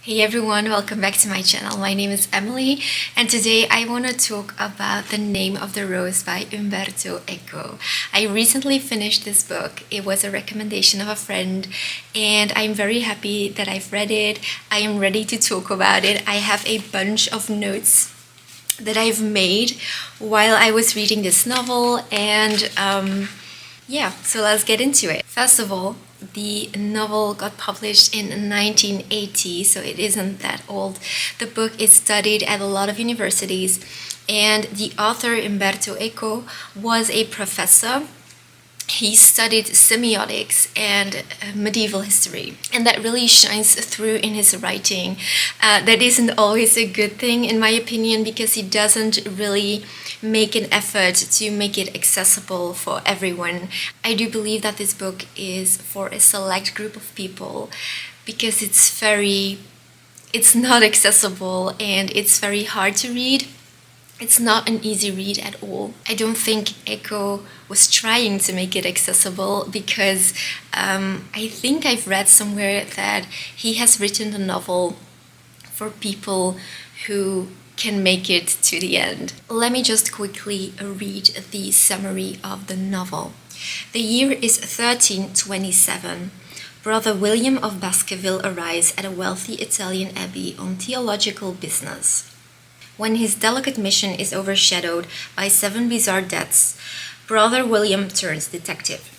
Hey everyone, welcome back to my channel. My name is Emily and today I want to talk about The Name of the Rose by Umberto Eco. I recently finished this book. It was a recommendation of a friend and I'm very happy that I've read it. I am ready to talk about it. I have a bunch of notes that I've made while I was reading this novel and so let's get into it. First of all, the novel got published in 1980, so it isn't that old. The book is studied at a lot of universities, and the author, Umberto Eco, was a professor. He studied semiotics and medieval history, and that really shines through in his writing. That isn't always a good thing, in my opinion, because he doesn't really make an effort to make it accessible for everyone. I do believe that this book is for a select group of people because it's not accessible and it's very hard to read. It's not an easy read at all. I don't think Eco was trying to make it accessible because I think I've read somewhere that he has written the novel for people who can make it to the end. Let me just quickly read the summary of the novel. The year is 1327. Brother William of Baskerville arrives at a wealthy Italian abbey on theological business. When his delicate mission is overshadowed by 7 bizarre deaths, Brother William turns detective.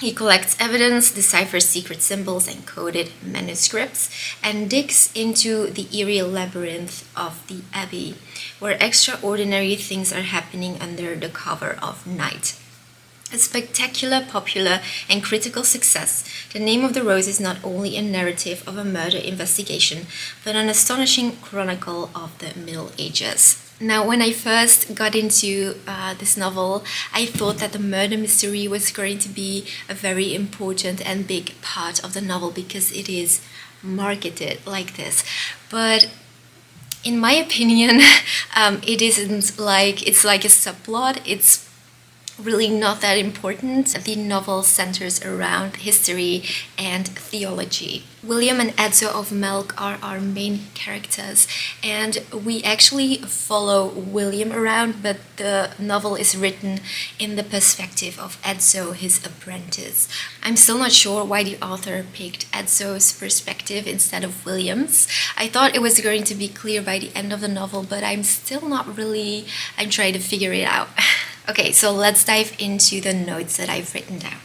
He collects evidence, deciphers secret symbols and coded manuscripts, and digs into the eerie labyrinth of the abbey, where extraordinary things are happening under the cover of night. A spectacular, popular, and critical success, The Name of the Rose is not only a narrative of a murder investigation, but an astonishing chronicle of the Middle Ages. Now, when I first got into this novel, I thought that the murder mystery was going to be a very important and big part of the novel because it is marketed like this. But in my opinion, it isn't. It's like a subplot. It's really not that important. The novel centers around history and theology. William and Edzo of Melk are our main characters, and we actually follow William around, but the novel is written in the perspective of Edzo, his apprentice. I'm still not sure why the author picked Edzo's perspective instead of William's. I thought it was going to be clear by the end of the novel, but I'm trying to figure it out. Okay, so let's dive into the notes that I've written down.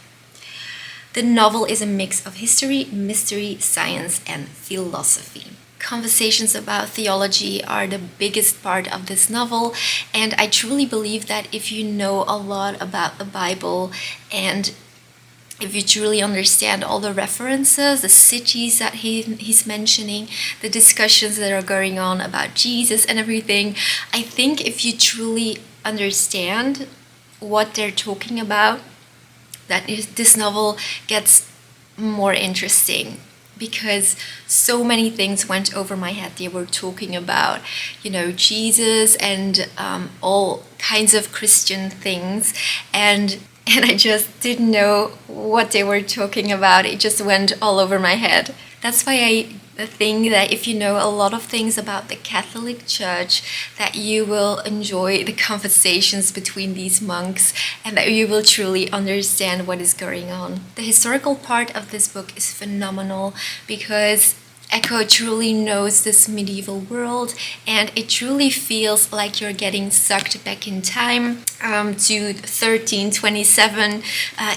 The novel is a mix of history, mystery, science, and philosophy. Conversations about theology are the biggest part of this novel, and I truly believe that if you know a lot about the Bible and if you truly understand all the references, the cities that he's mentioning, the discussions that are going on about Jesus and everything, I think if you truly understand what they're talking about, this novel gets more interesting because so many things went over my head. They were talking about, Jesus and all kinds of Christian things, and I just didn't know what they were talking about. It just went all over my head. That's why I think that if you know a lot of things about the Catholic Church, that you will enjoy the conversations between these monks and that you will truly understand what is going on. The historical part of this book is phenomenal because Eco truly knows this medieval world, and it truly feels like you're getting sucked back in time to 1327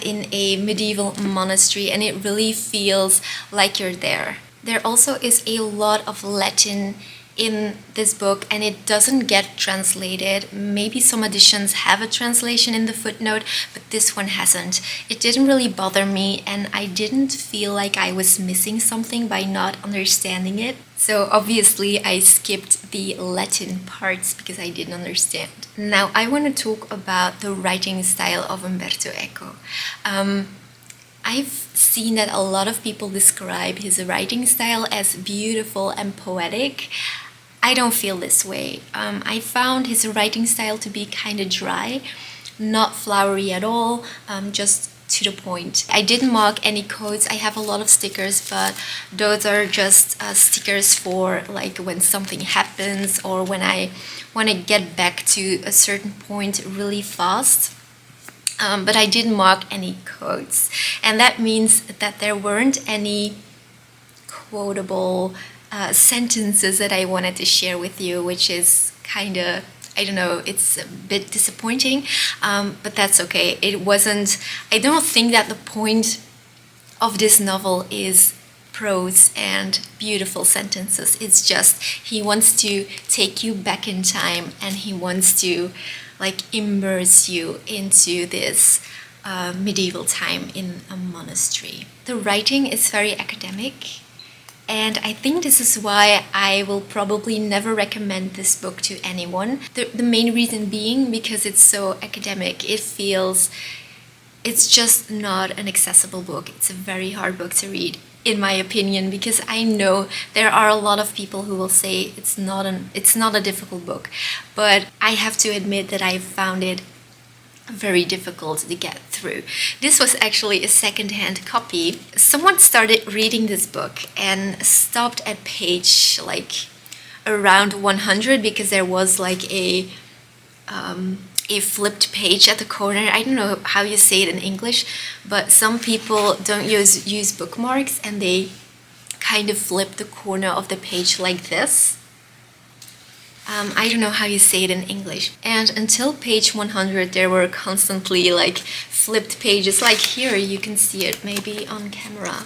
in a medieval monastery, and it really feels like you're there. There also is a lot of Latin in this book, and it doesn't get translated. Maybe some editions have a translation in the footnote, but this one hasn't. It didn't really bother me, and I didn't feel like I was missing something by not understanding it. So obviously I skipped the Latin parts because I didn't understand. Now I want to talk about the writing style of Umberto Eco. I've seen that a lot of people describe his writing style as beautiful and poetic. I don't feel this way. I found his writing style to be kind of dry, not flowery at all, just to the point. I didn't mark any quotes. I have a lot of stickers, but those are just stickers for like when something happens or when I want to get back to a certain point really fast. But I didn't mark any quotes, and that means that there weren't any quotable sentences that I wanted to share with you, which is kind of, I don't know, it's a bit disappointing, but that's okay. I don't think that the point of this novel is prose and beautiful sentences. It's just he wants to take you back in time, and he wants to like immerse you into this medieval time in a monastery. The writing is very academic, and I think this is why I will probably never recommend this book to anyone. The main reason being because it's so academic. It's just not an accessible book. It's a very hard book to read, in my opinion, because I know there are a lot of people who will say it's not a difficult book, but I have to admit that I found it very difficult to get through. This was actually a second-hand copy. Someone started reading this book and stopped at page like around 100 because there was like a flipped page at the corner. I don't know how you say it in English, but some people don't use bookmarks, and they kind of flip the corner of the page like this. I don't know how you say it in English. And until page 100, there were constantly like flipped pages. Like here, you can see it maybe on camera.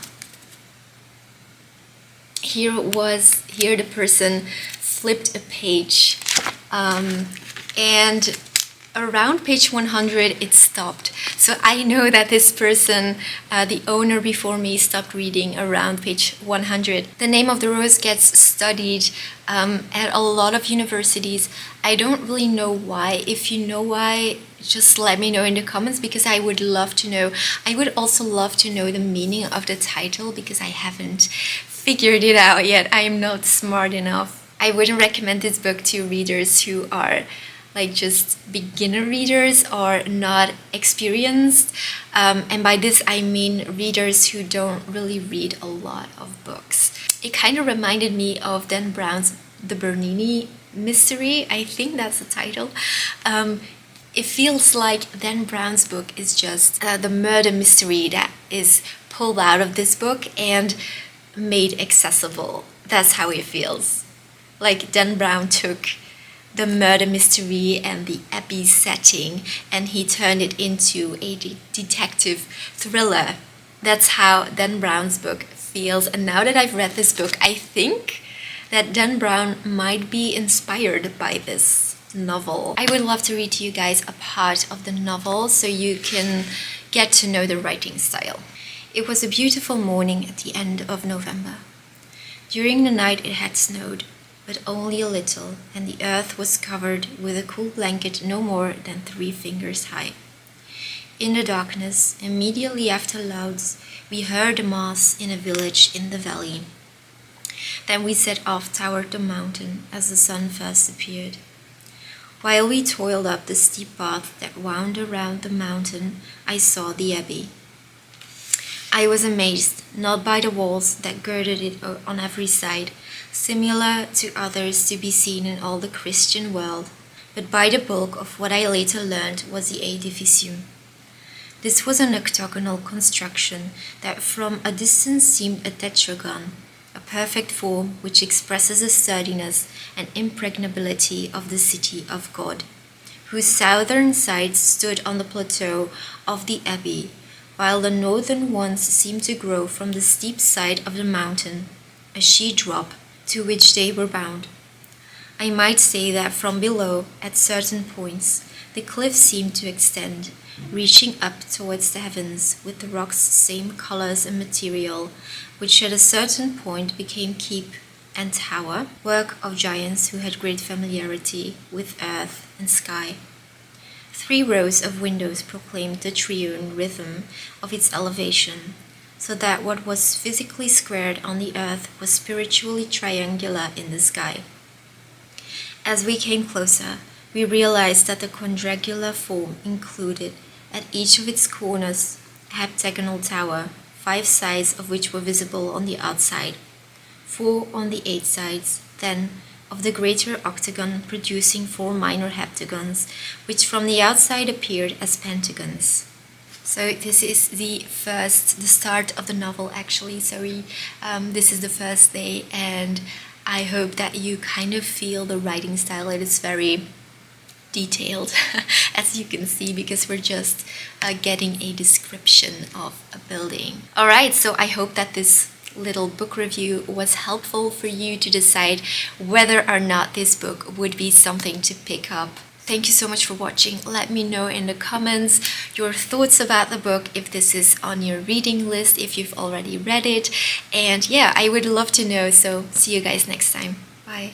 Here the person flipped a page, and around page 100 it stopped. So I know that this person, the owner before me, stopped reading around page 100. The Name of the Rose gets studied at a lot of universities. I don't really know why. If you know why, just let me know in the comments, because I would love to know. I would also love to know the meaning of the title, because I haven't figured it out yet. I am not smart enough. I wouldn't recommend this book to readers who are like just beginner readers or not experienced. And by this I mean readers who don't really read a lot of books. It kind of reminded me of Dan Brown's The Bernini Mystery. I think that's the title. It feels like Dan Brown's book is just the murder mystery that is pulled out of this book and made accessible. That's how it feels. Like Dan Brown took the murder mystery and the abbey setting, and he turned it into a detective thriller. That's how Dan Brown's book feels. And now that I've read this book, I think that Dan Brown might be inspired by this novel. I would love to read to you guys a part of the novel so you can get to know the writing style. It was a beautiful morning at the end of November. During the night it had snowed, but only a little, and the earth was covered with a cool blanket no more than 3 fingers high. In the darkness, immediately after Louds, we heard a mass in a village in the valley. Then we set off toward the mountain as the sun first appeared. While we toiled up the steep path that wound around the mountain, I saw the abbey. I was amazed, not by the walls that girded it on every side, similar to others to be seen in all the Christian world, but by the bulk of what I later learned was the edificium. This was an octagonal construction that from a distance seemed a tetragon, a perfect form which expresses the sturdiness and impregnability of the city of God, whose southern sides stood on the plateau of the abbey, while the northern ones seemed to grow from the steep side of the mountain, a sheer drop to which they were bound. I might say that from below, at certain points, the cliff seemed to extend, reaching up towards the heavens with the rocks' same colors and material, which at a certain point became keep and tower, work of giants who had great familiarity with earth and sky. 3 rows of windows proclaimed the triune rhythm of its elevation, so that what was physically squared on the earth was spiritually triangular in the sky. As we came closer, we realized that the quadrangular form included, at each of its corners, heptagonal tower, 5 sides of which were visible on the outside, 4 on the 8 sides, then of the greater octagon producing 4 minor heptagons, which from the outside appeared as pentagons. So this is the start of the novel actually. This is the first day, and I hope that you kind of feel the writing style. It is very detailed, as you can see, because we're just getting a description of a building. Alright, so I hope that this little book review was helpful for you to decide whether or not this book would be something to pick up. Thank you so much for watching. Let me know in the comments your thoughts about the book, if this is on your reading list, if you've already read it. And yeah, I would love to know. So see you guys next time. Bye.